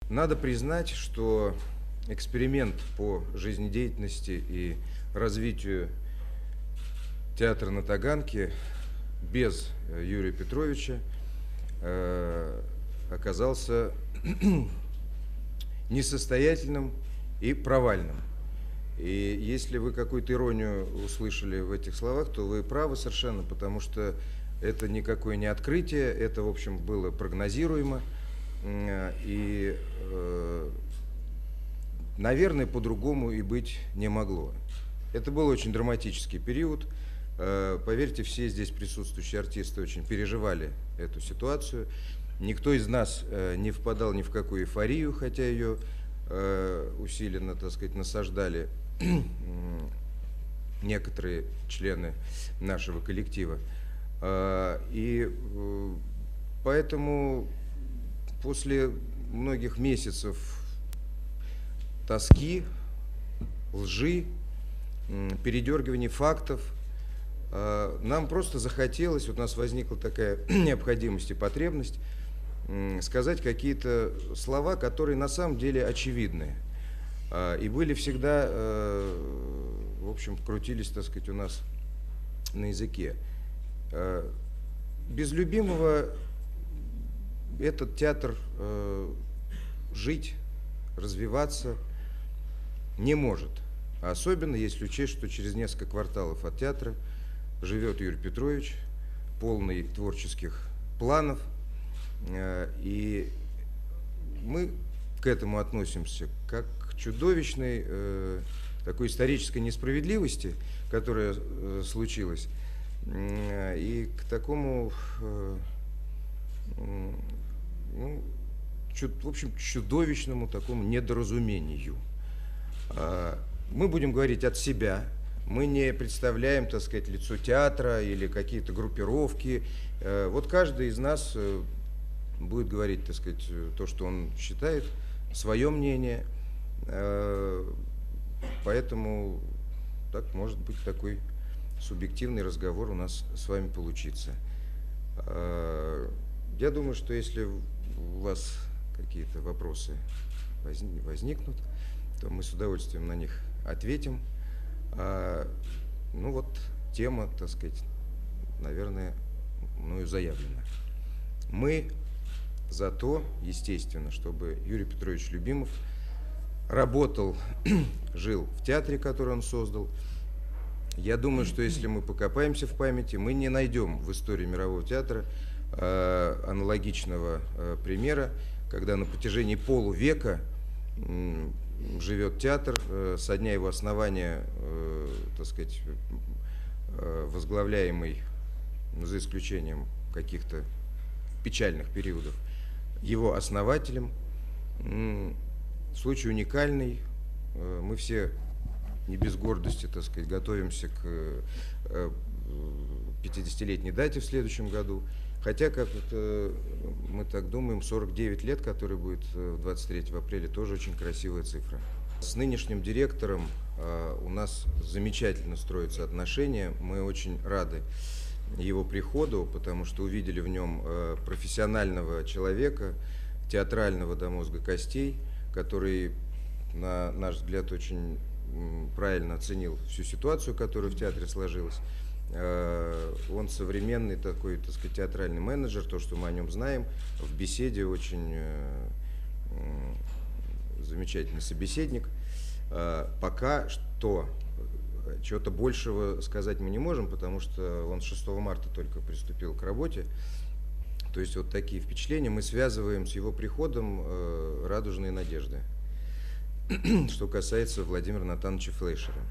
Надо признать, что эксперимент по жизнедеятельности и развитию театра на Таганке без Юрия Петровича оказался несостоятельным и провальным. И если вы какую-то иронию услышали в этих словах, то вы правы совершенно, потому что это никакое не открытие, это, в общем, было прогнозируемо. И, наверное, по-другому и быть не могло. Это был очень драматический период. Поверьте, все здесь присутствующие артисты очень переживали эту ситуацию. Никто из нас не впадал ни в какую эйфорию, хотя ее усиленно, так сказать, насаждали некоторые члены нашего коллектива. И поэтому после многих месяцев тоски, лжи, передергиваний фактов, нам просто захотелось, вот у нас возникла такая необходимость и потребность сказать какие-то слова, которые на самом деле очевидны. И были всегда, в общем, крутились, так сказать, у нас на языке. Без любимого этот театр жить, развиваться не может. Особенно если учесть, что через несколько кварталов от театра живет Юрий Петрович, полный творческих планов. И мы к этому относимся как к чудовищной такой исторической несправедливости, которая случилась, и к такому, ну, в общем, чудовищному такому недоразумению. Мы будем говорить от себя. Мы не представляем, так сказать, лицо театра или какие-то группировки. Вот каждый из нас будет говорить, так сказать, то, что он считает, свое мнение. Поэтому так может быть такой субъективный разговор у нас с вами получится. Я думаю, что если у вас какие-то вопросы возникнут, то мы с удовольствием на них ответим. Ну вот тема, так сказать, наверное, мною заявлена. Мы за то, естественно, чтобы Юрий Петрович Любимов работал, жил в театре, который он создал. Я думаю, что если мы покопаемся в памяти, мы не найдем в истории мирового театра аналогичного примера, когда на протяжении полувека живет театр, со дня его основания, так сказать, возглавляемый, за исключением каких-то печальных периодов, его основателем. Случай уникальный. Мы все не без гордости, так сказать, готовимся к 50-летней дате в следующем году. Хотя, как мы так думаем, 49 лет, который будет 23 апреля, тоже очень красивая цифра. С нынешним директором у нас замечательно строятся отношения. Мы очень рады его приходу, потому что увидели в нем профессионального человека, театрального до мозга костей, который, на наш взгляд, очень правильно оценил всю ситуацию, которая в театре сложилась. Он современный такой, так сказать, театральный менеджер, то, что мы о нем знаем. В беседе очень замечательный собеседник. Пока что чего-то большего сказать мы не можем, потому что он 6 марта только приступил к работе. То есть вот такие впечатления. Мы связываем с его приходом радужные надежды. Что касается Владимира Натановича Флейшера,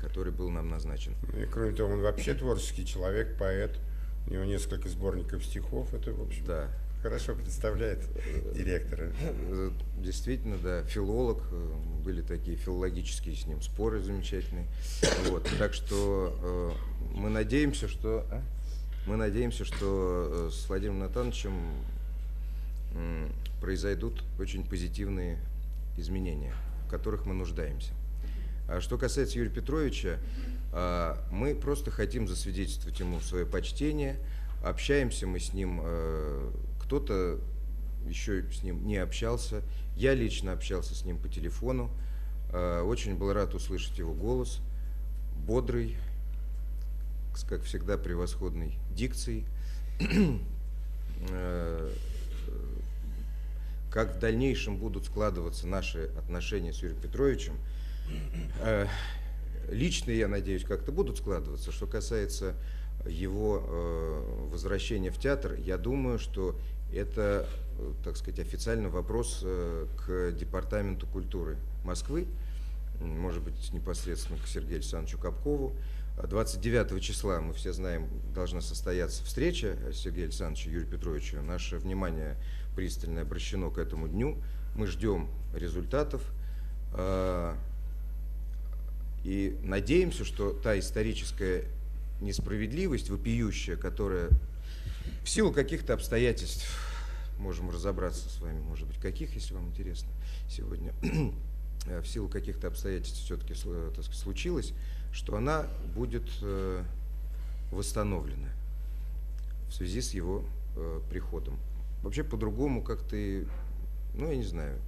который был нам назначен. И кроме того, он вообще творческий человек, поэт. У него несколько сборников стихов. Это, в общем, да, хорошо представляет директора. Действительно, да, филолог. Были такие филологические с ним споры замечательные. Вот. Так что мы надеемся, что с Владимиром Натановичем произойдут очень позитивные изменения, в которых мы нуждаемся. А что касается Юрия Петровича, мы просто хотим засвидетельствовать ему свое почтение. Общаемся мы с ним, кто-то еще с ним не общался. Я лично общался с ним по телефону. Очень был рад услышать его голос, бодрый, как всегда, превосходной дикцией. Как в дальнейшем будут складываться наши отношения с Юрием Петровичем, лично, я надеюсь, как-то будут складываться. Что касается его возвращения в театр, я думаю, что это, так сказать, официальный вопрос к Департаменту культуры Москвы, может быть, непосредственно к Сергею Александровичу Капкову. 29 числа, мы все знаем, должна состояться встреча Сергея Александровича и Юрия Петровича. Наше внимание пристально обращено к этому дню. Мы ждем результатов и надеемся, что та историческая несправедливость, вопиющая, которая в силу каких-то обстоятельств, можем разобраться с вами, может быть, каких, если вам интересно сегодня, в силу каких-то обстоятельств все-таки, так сказать, случилось, что она будет восстановлена в связи с его приходом. Вообще по-другому как-то, ну, я не знаю,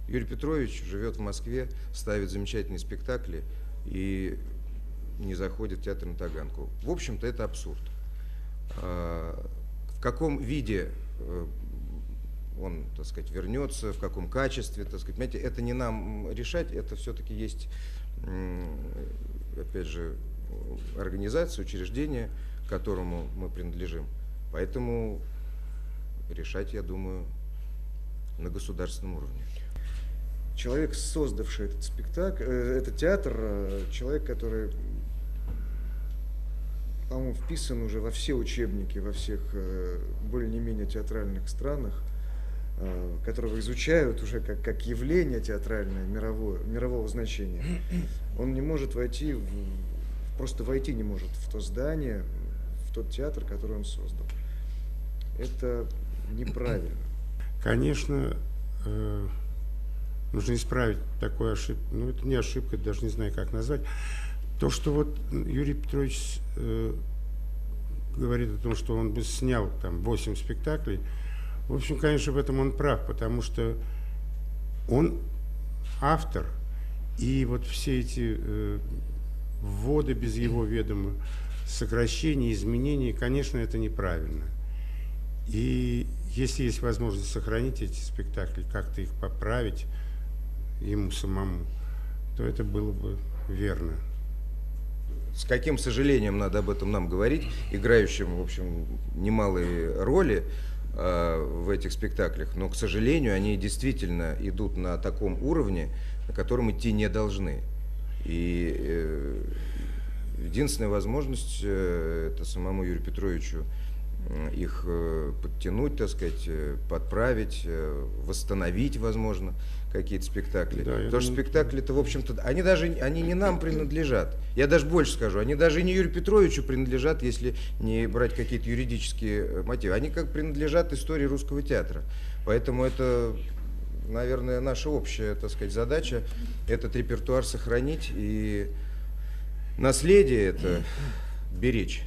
Юрий Петрович живет в Москве, ставит замечательные спектакли и не заходит в театр на Таганку. В общем-то, это абсурд. В каком виде он, так сказать, вернется, в каком качестве, так сказать, понимаете, это не нам решать, это все-таки есть, опять же, организация, учреждение, к которому мы принадлежим. Поэтому решать, я думаю, на государственном уровне. Человек, создавший этот спектакль, этот театр, человек, который, по-моему, вписан уже во все учебники, во всех более-менее театральных странах, которого изучают уже как явление театральное мирового значения. Он не может войти, просто войти не может в то здание, в тот театр, который он создал. Это неправильно. Конечно, нужно исправить такую ошибку. Ну, это не ошибка, даже не знаю, как назвать. То, что вот Юрий Петрович говорит о том, что он бы снял там 8 спектаклей, в общем, конечно, в этом он прав, потому что он автор, и вот все эти вводы без его ведома, сокращения, изменения, конечно, это неправильно. И если есть возможность сохранить эти спектакли, как-то их поправить ему самому, то это было бы верно. С каким сожалением надо об этом нам говорить, играющим, в общем, немалые роли в этих спектаклях, но, к сожалению, они действительно идут на таком уровне, на котором идти не должны. И единственная возможность это самому Юрию Петровичу их подтянуть, так сказать, подправить, восстановить, возможно, какие-то спектакли. Да, потому что спектакли-то, в общем-то, они не нам принадлежат. Я даже больше скажу, они даже не Юрию Петровичу принадлежат, если не брать какие-то юридические мотивы. Они как принадлежат истории русского театра. Поэтому это, наверное, наша общая, так сказать, задача этот репертуар сохранить и наследие это беречь.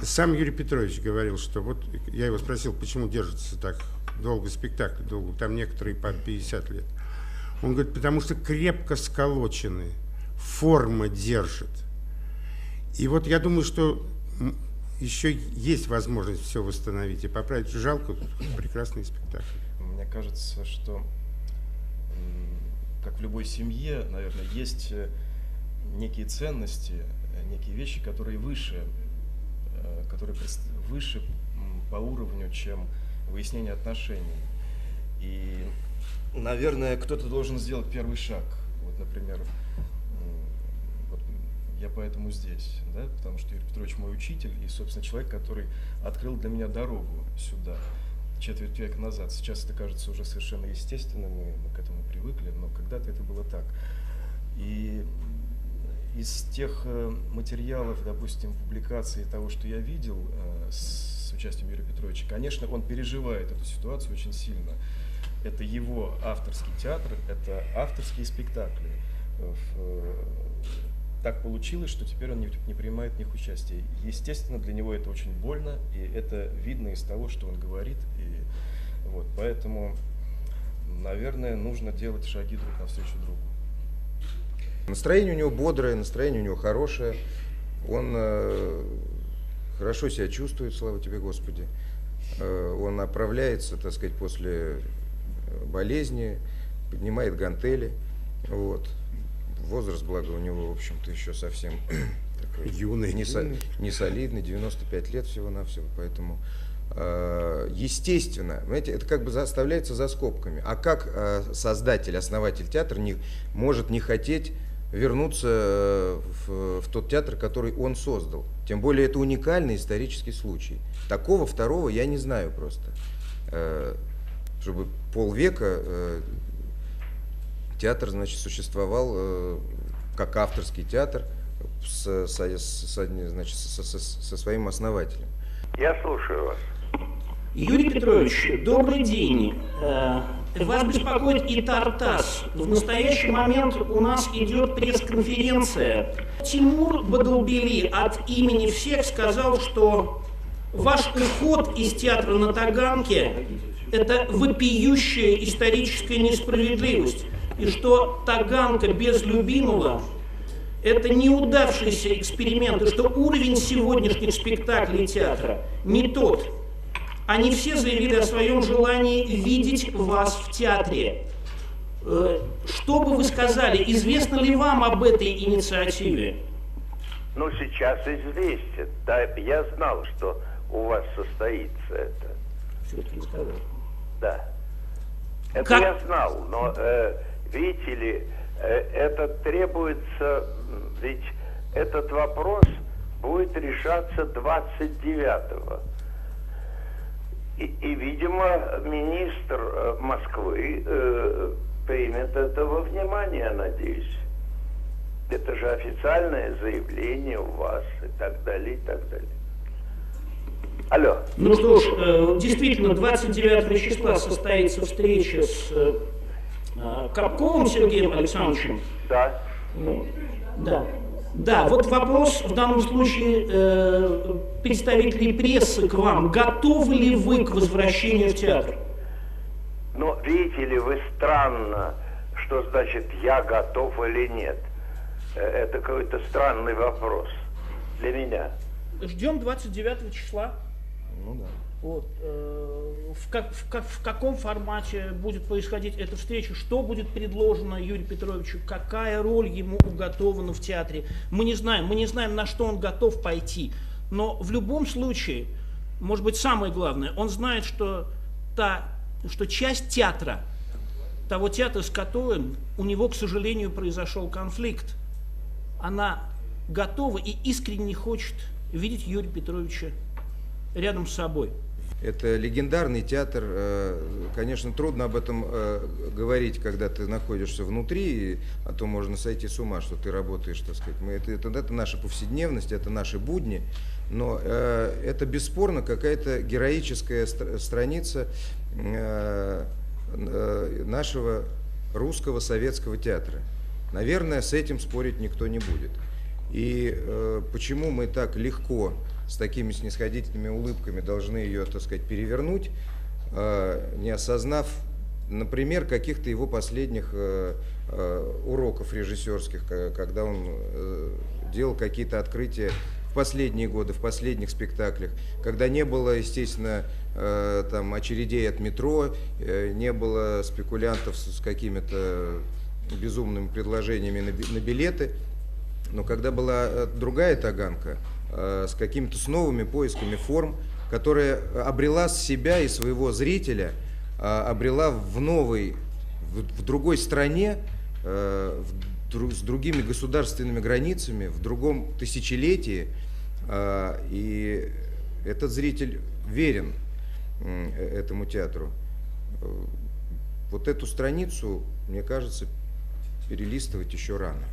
Сам Юрий Петрович говорил, что вот я его спросил, почему держится так долго спектакль, долго, там некоторые по 50 лет. Он говорит, потому что крепко сколочены, форма держит. И вот я думаю, что еще есть возможность все восстановить и поправить. Жалко, прекрасный спектакль. Мне кажется, что, как в любой семье, наверное, есть некие ценности, некие вещи, которые выше по уровню, чем выяснение отношений. И, наверное, кто-то должен сделать первый шаг. Вот, например, вот я поэтому здесь, да, потому что Юрий Петрович мой учитель и, собственно, человек, который открыл для меня дорогу сюда четверть века назад. Сейчас это кажется уже совершенно естественным, мы к этому привыкли, но когда-то это было так. И из тех материалов, допустим, публикаций того, что я видел с участием Юрия Петровича, конечно, он переживает эту ситуацию очень сильно. Это его авторский театр, это авторские спектакли. Так получилось, что теперь он не принимает в них участие. Естественно, для него это очень больно, и это видно из того, что он говорит, и Вот, поэтому, наверное, нужно делать шаги друг навстречу другу. Настроение у него бодрое, настроение у него хорошее. Он хорошо себя чувствует, слава тебе, Господи. Он оправляется, так сказать, после болезни, поднимает гантели. Вот. Возраст, благо, у него, в общем-то, еще совсем такой Юный. не солидный, 95 лет всего-навсего. Поэтому, естественно, знаете, это как бы оставляется за скобками. А как создатель, основатель театра может не хотеть вернуться в тот театр, который он создал? Тем более это уникальный исторический случай. Такого второго я не знаю просто. Чтобы полвека театр, значит, существовал как авторский театр со своим основателем. Я слушаю вас. Юрий Петрович, добрый день. Вас беспокоит и Тартас. В настоящий момент у нас идет пресс-конференция. Тимур Бадалбели от имени всех сказал, что ваш уход из театра на Таганке – это вопиющая историческая несправедливость. И что Таганка без любимого – это неудавшийся эксперимент, и что уровень сегодняшних спектаклей театра не тот. Они все заявили о своем желании видеть вас в театре. Что бы вы сказали, известно ли вам об этой инициативе? Ну, сейчас известен. Да, я знал, что у вас состоится это. Все-таки сказал. Да. Это Как? я знал, но, видите ли, это требуется, ведь этот вопрос будет решаться 29-го. И, видимо, министр Москвы примет это во внимание, я надеюсь. Это же официальное заявление у вас и так далее, и так далее. Алло. Ну что ж, действительно, 29 числа состоится встреча с Капковым Сергеем Александровичем. Да. Да. Да, вот вопрос в данном случае представителей прессы к вам. Готовы ли вы к возвращению в театр? Но видите ли, вы странно, что значит я готов или нет. Это какой-то странный вопрос для меня. Ждем 29 числа. Ну да. Вот. В каком формате будет происходить эта встреча? Что будет предложено Юрию Петровичу? Какая роль ему уготована в театре? Мы не знаем, на что он готов пойти. Но в любом случае, может быть, самое главное, он знает, что часть театра, того театра, с которым у него, к сожалению, произошел конфликт, она готова и искренне хочет видеть Юрия Петровича рядом с собой. Это легендарный театр. Конечно, трудно об этом говорить, когда ты находишься внутри, а то можно сойти с ума, что ты работаешь, так сказать. Это наша повседневность, это наши будни, но это бесспорно какая-то героическая страница нашего русского советского театра. Наверное, с этим спорить никто не будет. И почему мы так легко, с такими снисходительными улыбками должны ее, так сказать, перевернуть, не осознав, например, каких-то его последних уроков режиссерских, когда он делал какие-то открытия в последние годы, в последних спектаклях, когда не было, естественно, там, очередей от метро, не было спекулянтов с какими-то безумными предложениями на билеты, но когда была другая Таганка, с какими-то с новыми поисками форм, которая обрела себя и своего зрителя, обрела в другой стране, с другими государственными границами, в другом тысячелетии, и этот зритель верен этому театру. Вот эту страницу, мне кажется, перелистывать еще рано.